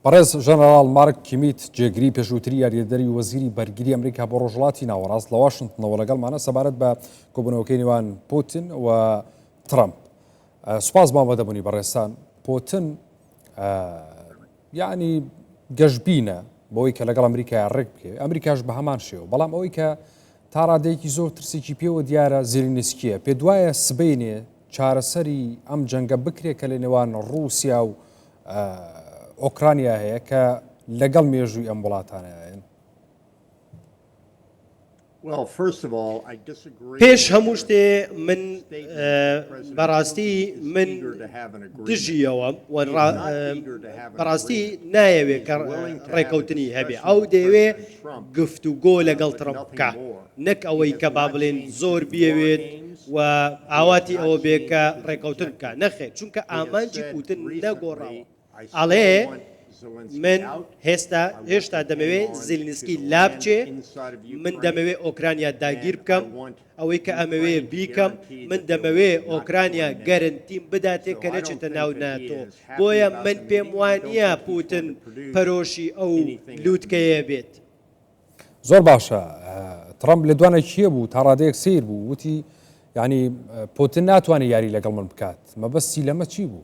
بەڕێز ژەنەڕاڵ مارک کیمیت جێگری پێشووتری یاریدەری وەزیری بەرگری ئەمریکا بۆ ڕۆژهەڵاتی ناوەڕاست لە واشنگتنەوە لەگەڵمانە سەبارەت بە کۆبوونەوەکەی نێوان پوتین و ترامپ. سوپاس مام بەدەبوونی بەڕێستان. پوتین یعنی گەشتبینە بۆی کە لەگەڵ ئەمریکای ڕێک بکێ، ئەمریکاش بە هەمان شێوە، بەڵام ئەوەی کە تا ڕادەیەکی زۆر ترسێکی پێوە دیارە زیلینسکیە. پێ دوایە سبەینێ چارەسەری ئەم جەنگە بکرێت کە لە نێوان ڕووسیا و ئۆکرانیا هەیە کە لەگەڵ مێژووی ئەم وڵاتانەیەن. پێش هەموو شتێ من بەڕاستی من دژیەوە بەڕاستی نایەوێت کە ڕێکەوتنی هەبێ، ئەو دەیەوێ گفتوگۆ لەگەڵ ترامپ بکە، نەک ئەوەی کە با بڵێن زۆر بیەوێت و ئاواتی ئەوە بێ کە ڕێکەوتن بکە. نەخێت، چونکە ئامانجی پوتین نەگۆڕاوە. ئەڵێ من هێشتا دەمەوێت زیلینسکی لابچێ، من دەمەوێت ئۆکرانیا داگیر بکەم، ئەوەی کە ئەمەوێ بیکەم، من دەمەوێت ئۆکرانیا گەرنتیم بداتێ کە نەچێتە ناو ناتۆ. بۆیە من پێم وانە پوتین پەرۆشی ئەو لووتکەیە بێت. زۆر باشە. ترامپ لە دوانە کیە بوو تا ڕادەیەک سیر بوو، وتی یعنی پوتین ناتوانێت یاری لەگەڵ من بکات. مەبەستی لەمە چی بوو؟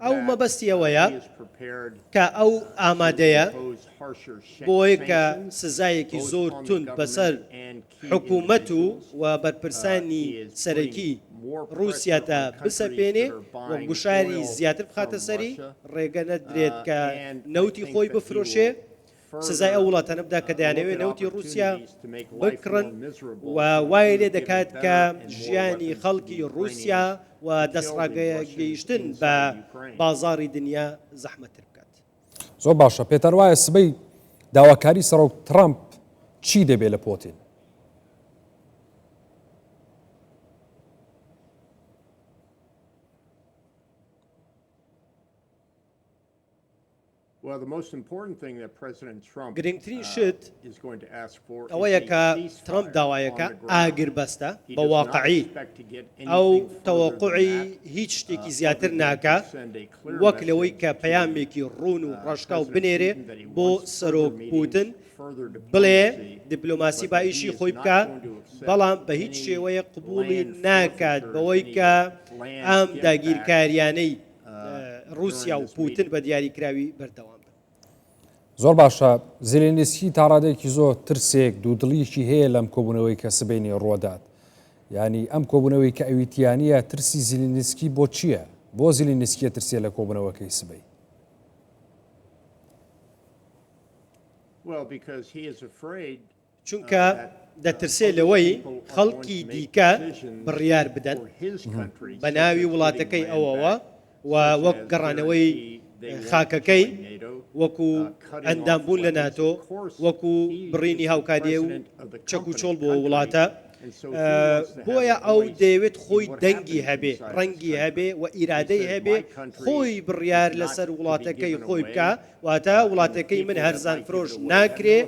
ئەو مەبەستی ئەوەیە کە ئەو ئامادەیە بۆی کە سزایەکی زۆر تون بەسەر حکوومەت و بەرپرسانی سەرەکی رووسیاتا بسەپێنێ و گوشاری زیاتر بخاتە سەری، ڕێگە نەدرێت کە نەوتی خۆی بفرۆشێ، سزای ئەو وڵاتانە بدا کە دەیانەوێت نەوتی رووسیا بکڕن و وای لێ دەکات کە ژیانی خەڵکی رووسیا و دەستڕاگەیشتن بە بازاڕی دنیا زەحمەتتر بکات. زۆر باشە. پێتان وایە سبەی داواکاری سەرۆک ترامپ چی دەبێت لە پوتین؟ گرنگترین شت ئەوەیە کە ترامپ داوایەکە ئاگر بەستە بە واقعی، ئەو تەوەقوعی هیچ شتێکی زیاتر ناکە وەک لەوەی کە پەیامێکی ڕوون و ڕەشقاو بنێرێ بۆ سەرۆک پوتین، بڵێ دیپلۆماسی با ئیشی خۆی بکە، بەڵام بە هیچ شێوەیە قبوڵی ناکات بەوەی کە ئەم داگیرکاریانەی رووسیا و پوتین بە دیاریکراوی بەردەوام. زۆر باشە. زیلینسکی تا ڕادێکی زۆر ترسێک دوودڵیەکی هەیە لەم کۆبوونەوەی کە سبەینی ڕۆدات. ینی ئەم کۆبوونەوەی کە ئەویتیانە ترسی زیلینسکی بۆ چییە؟ بۆ زیلینسکیە ترسێ لە کۆبوونەوەکەی سبەی؟ چونکە دەترسێ لەوەی خەڵکی دیکە بڕیار بدەن بە ناوی وڵاتەکەی ئەوەوە و وەک گەڕانەوەی خاکەکەی، وەکو ئەندامبوون لە ناتۆ، وەکو بڕینی هاوکاریە و چەک و چۆڵ بۆ وڵاتە. بۆیە ئەو دەیەوێت خۆی دەنگی هەبێ، ڕەنگی هەبێ و ئیرادەی هەبێ، خۆی بڕیار لەسەر وڵاتەکەی خۆی بکە، واتە وڵاتەکەی من هەرزان فرۆش ناکرێ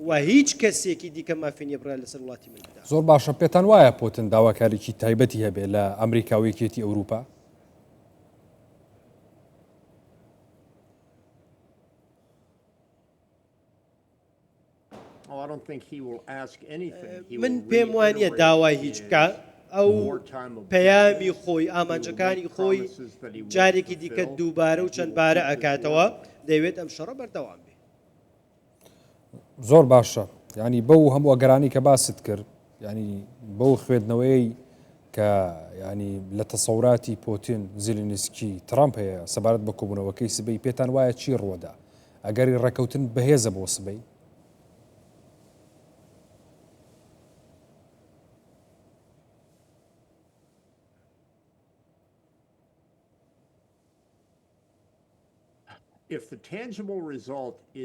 و هیچ کەسێکی دیکە مافێنیە بڕیار لەسەر وڵاتی من بدا. زۆر باشە. پێتان وایە پوتین داواکارێکی تایبەتی هەبێ لە ئەمریکا و یەکێتی ئەوروپا؟ من پێم وانییە داوای هیچ بکە، ئەو پەیامی خۆی ئامانجەکانی خۆی جارێکی دیکە دووبارە و چەندبارە ئەکاتەوە، دەیەوێت ئەم شەڕە بەردەوام بێ. زۆر باشە. ینی بەو هەموو ئەگەرانی کە باست کرد، ینی بەو خوێندنەوەی کە ینی لە تەسەوراتی پوتین زیلینسکی ترامپ هەیە سەبارەت بە کۆبوونەوەکەی سبەی، پێتان وایە چی ڕۆدا؟ ئەگەری ڕێکەوتن بەهێزە بۆ سبەی؟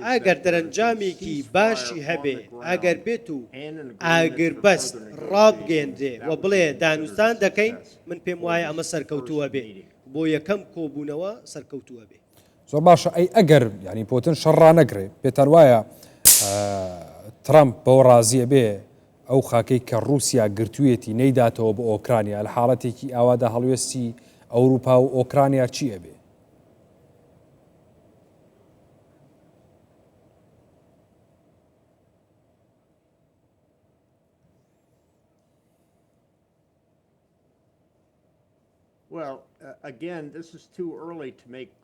ئەگەر دەرەنجامێکی باشی هەبێ، ئەگەر بێت و ئاگربەست ڕابگەێنرێ و بڵێ دانوستان دەکەین، من پێم وایە ئەمە سەرکەوتووە بێ، بۆ یەکەم کۆبوونەوە سەرکەوتووە بێ. زۆر باشە. ئەی ئەگەر ینی پوتین شەڕانەگرێ، پێتان وایە ترامپ بەوە ڕازیە بێ ئەو خاکەی کە رووسیا گرتوویەتی نەیداتەوە بە ئۆکرانیا لە حاڵەتێکی ئاوادا هەڵوێستی ئەوروپا و ئۆکرانیا چی ئەبێ؟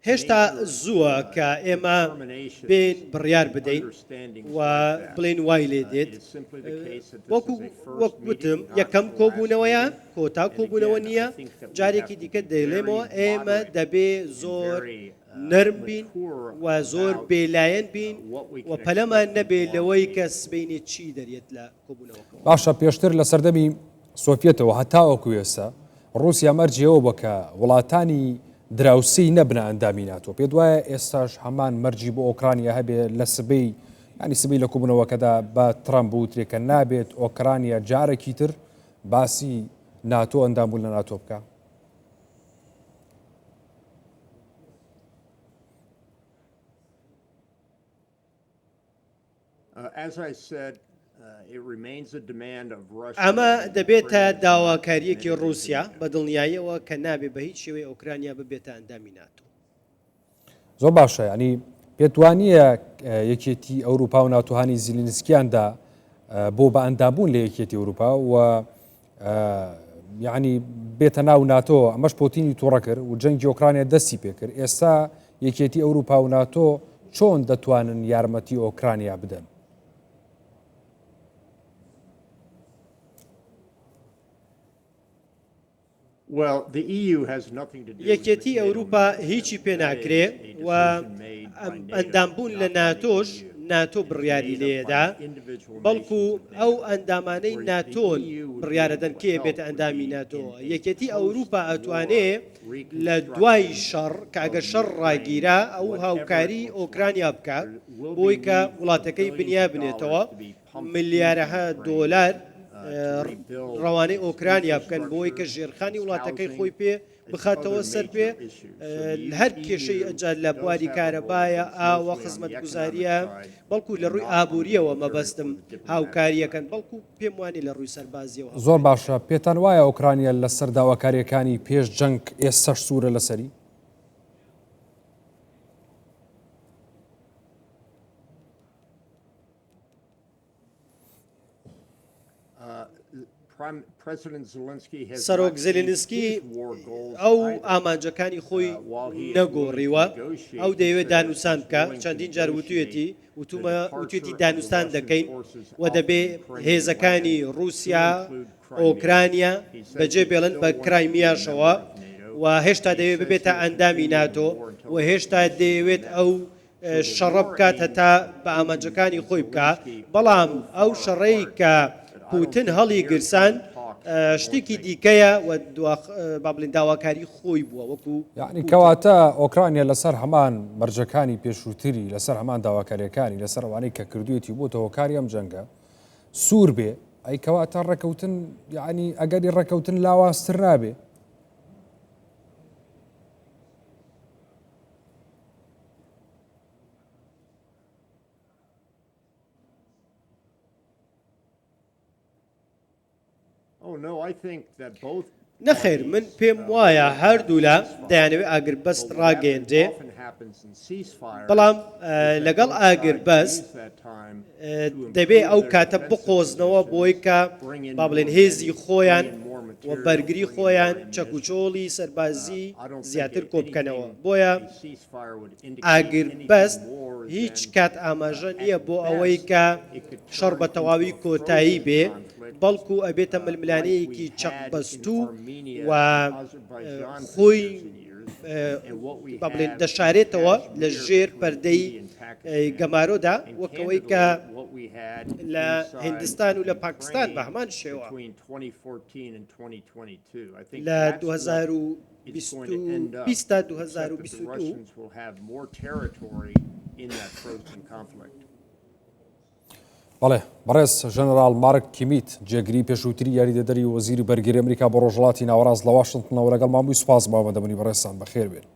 هێشتا زووە کە ئێمە بین بڕیار بدەین و بڵێن وای لێ دێت وەک وتم یەکەم کۆبوونەوەیە کۆتا کۆبوونەوە نییە جارێکی دیکە دەیڵێمەوە ئێمە دەبێ زۆر نەرم بین و زۆر بێلایەن بین و پەلەمان نەبێ لەوەی کە سبەینێ چی دەرێت لە کۆبوونەوەکە. باشە پێشتر لە سەردەمی سۆڤیەتەوە هەتاوەکو ئێستا ڕووسیا مەرجەوە بکە وڵاتانی دراوسی نەبنە ئەندامی ناتۆ پێ دوایە ئێستاش هەمان مەرجی بۆ ئۆکرانیا هەبێ لە سبەی ینی سبەی لە کوبوونەوەکەدا بە ترامپ بوترێکە نابێت ئۆکرانیا جارێکی تر باسی ناتۆ ئەندامبوون لە ناتۆ بکە. ئەمە دەبێتە داواکاریەکی رووسیا بە دڵنیاییەوە کە نابێ بە هیچ شێوەیە ئۆکرانیا ببێتە ئەندامی ناتۆ. زۆر باشە ینی پێتوانیە یەکێتی ئەوروپا و ناتۆهانی زیلینسکیاندا بۆ بە ئەندابوون لە یەکێتی ئەوروپا و یعنی بێتە ناو ناتۆ ئەمەش پۆتینی تووڕە کرد و جەنگی ئۆکرانیا دەستی پێکرد ئێستا یەکێتی ئەوروپا و ناتۆ چۆن دەتوانن یارمەتی ئۆکرانیا بدەن؟ یەکێتی ئەوروپا هیچی پێ ناکرێ و ئەندامبوون لە ناتۆش ناتۆ بڕیاری لێدا بەڵکو ئەو ئەندامانەی ناتۆن بڕیارەدەن کێ بێتە ئەندامی ناتۆ. یەکێتی ئەوروپا ئەتوانێ لە دوای شەڕ کە ئەگەر شەڕ ڕاگیرا ئەو هاوکاری ئۆکرانیا بکات بۆی کە وڵاتەکەی بنیا بنێتەوە ملیارەها دۆلار ڕەوانەی ئۆکرانیا بکەن بۆی کە ژێرخانی وڵاتەکەی خۆی پێ بخاتەوە سەر پێ هەر کێشەی ئەجار لە بواری کارەبایە ئاوە خزمەت گوزاریە بەڵکو لە ڕووی ئابوووریەوە مەبەستم هاوکاریەکەن بەڵکو پێم وانێ لە ڕووی سەربازیەوە. زۆر باشە پێتان وایە ئۆکرانیا لە سەر داواکاریەکانی پێش جەنگ ئێستاش سوورە لەسەری؟ سەرۆک زێلێنسکی ئەو ئامانجەکانی خۆی نەگۆڕیوە ئەو دەیەوێت دانووسان بکە چەندین جار وتوێتی دانوستان دەکەین و دەبێ هێزەکانی رووسیا ئۆکرانیا بەجێ بێڵن بە کرایمیاشەوە و هێشتا دەوێت ببێتە ئەندامی ناتۆ و هێشتا دەیەوێت ئەو شەڕە بکات هەتا بە ئامانجەکانی خۆی بکە بەڵام ئەو شەڕەی کە پوتن هەڵی گرسان شتێکی دیکەیە و با بڵێن داواکاری خۆی بووە وەکو یعنی کەواتە ئۆکرانیا لەسەر هەمان مەرجەکانی پێشووتری لەسەر هەمان داواکاریەکانی لەسەر ئەوانەی کە کردوێتی بۆ هۆکاری ئەم جەنگە سوور بێ ئەی کەواتە ڕێکەوتن یعنی ئەگەری ڕێکەوتن لاواازتر نابێ. نەخێر من پێم وایە هەردوو لە دەیانەوێت ئاگربەست ڕاگەیەنرێ بەڵام لەگەڵ ئاگربەست دەبێ ئەو کاتە بقۆزنەوە بۆی کە با بڵێن هێزی خۆیان و بەرگری خۆیان چەکوچۆڵی سەربازی زیاتر کۆبکەنەوە بۆیە ئاگربەست هیچ کات ئاماژە نییە بۆ ئەوەی کە شەڕ بە تەواوی کۆتایی بێ بەڵکو ئەبێتە ململانەیەکی چەقبەستوو و خۆی با بڵێن دەشارێتەوە لە ژێر پەردەی گەمارۆدا وەکەوەی کە لە هندستان و لە پاکستان بە هەمان شێوە لە 2020 تا 2022 بەڵێ بەڕێز ژەنەرال مارک کیمیت جێگری پێشووتری یاریدەدەری وەزیری بەرگری ئەمریکا بۆ ڕۆژهەڵاتی ناوەڕاست لە واشنتنەوە لەگەڵ مامووی سوپاس باوەندەبوونی بەڕێزان بەخێر بێن.